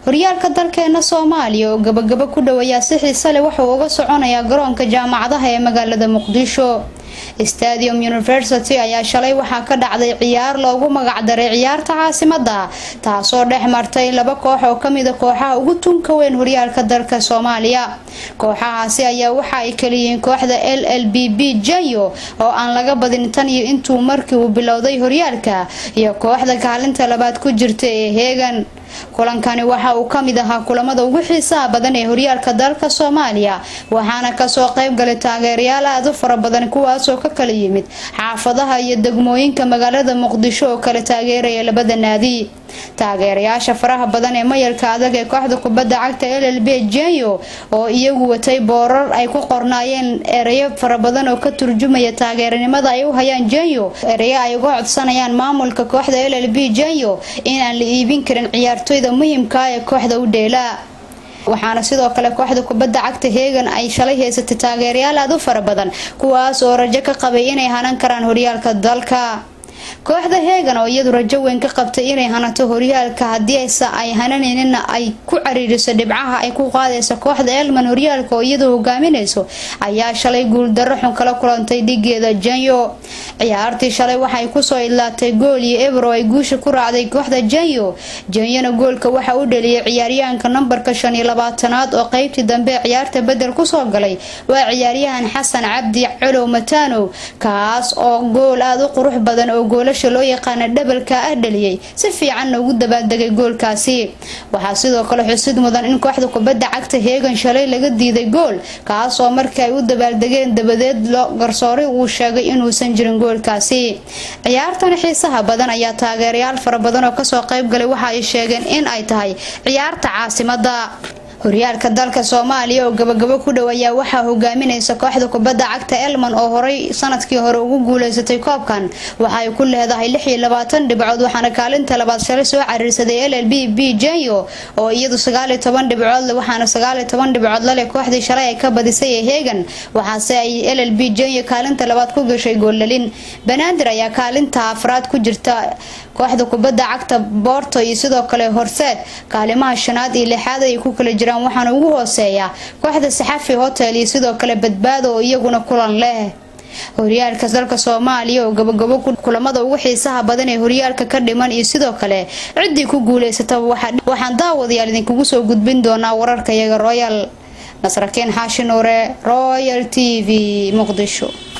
horyaalka dalkeena Soomaaliya oo gabagaba ku dhaweeya si xiiso leh waxa uu uga soconayaa garoonka jaamacadaha ee magaalada Muqdisho. Stadium University ayaa shalay waxa ka dhacday ciyaar loogu magac daray ciyaarta caasimada taasoo dhex martay laba koox oo kamid ah kooxaha ugu tunka weyn horyaalka dalka Soomaaliya. Kooxahaasi ayaa waxa ay kaliyiin kooxda LLBB Jayo oo aan laga badin tan iyo intuu markii uu bilowday horyaalka iyo kooxda kaalinta labaad ku jirta ee Hegan. kulankani waxa uu kamid ahaa kulamada ugu xiisaha badan ee horyaalka dalka Soomaaliya waxaana ka soo qayb galay taageerayaal aad u fara badan kuwaas oo ka kala yimid xaafadaha iyo degmooyinka magaalada Muqdisho oo kala taageeraya labada naadi. taageerayaasha faraha badan ee mayalka adag ee kooxda kubadda cagta LLB Jayo oo iyagu watay boorar ay ku qornaayeen ereyo fara badan oo ka turjumaya taageeranimada ay u hayaan Jayo, ereyo ay uga codsanayaan maamulka kooxda LLB Jayo in aan la iibin karin ciyaartoyda muhiimka ah ee kooxda u dheela. waxaana sidoo kale kooxda kubadda cagta Hegan ay shalay heysatay taageerayaal aad u fara badan kuwaas oo rajo ka qabay inay hanan karaan horyaalka dalka. kooxda Hegan oo iyadu rajo weyn ka qabtay inay hanato horyaalka hadii ay hananeenna ay ku cariiriso dhibcaha ay ku qaadayso kooxda Elman horyaalka oo iyadu hogaaminayso ayaa shalay guul darro xun kala kulantay dhigeeda Jayo. ciyaartii shalay waxay ku soo ilaatay gool iyo Ebro ay guusha ku raacday kooxda Jayo. Jayana goolka waxa uu dhaliyay ciyaaryahanka nambarka 25aad oo qaybtii dambe ciyaarta bedel ku soo galay waa ciyaaryahan Xasan Cabdi Colow Matano kaas oo gool aad u qurux badan oo goolasha loo yaqaan dhabalka ah dhaliyay si fiican ugu dabaaldegay goolkaasi. waxa sidoo kale xusid mudan in kooxda kubadda cagta Hegan shalay laga diiday gool kaas oo markii ay u dabaaldegeen dabadeed loo garsooray uu sheegay inuusan jirin goolkaasi. ciyaartan xiisaha badan ayaa taageerayaal fara badan oo ka soo qayb galay waxa ay sheegeen in ay tahay ciyaarta caasimada. horyaalka dalka Soomaaliya oo gabagaba ku dhaweeya waxa hogaaminaysa kooxda kubadda cagta Elman oo horay sanadkii hore ugu guuleysatay koobkan waxa ay ku leedahay 26 dhibcood waxaana kaalinta labaad shalay soo cariirsaday LLBB Jayo oo iyadu 19 dhibcood leh waxaana 19 dhibcood leh kooxdii shalay ay ka badisay Hegan waxaase ay LLB Jayo kaalinta labaad ku gashay goolalin. Banaadir ayaa kaalinta afraad ku jirta kooxda kubadda cagta Porto iyo sidoo kale Horseed kaalimaha shanaad iyo lixaad ay ku kala jiraan waxaana ugu hooseeya kooxda Saxafi Hotel iyo sidoo kale Badbaado oo iyaguna kulan leh. horyaalka dalka Soomaaliya oo gabagabo kulamada ugu xiisaha badan ee horyaalka ka dhiman iyo sidoo kale cidii ku guuleysata waxaan daawadayaal idinkugu soo gudbin doonaa wararka iyaga Royal Nasraken Xaashi Noore Royal TV Muqdisho.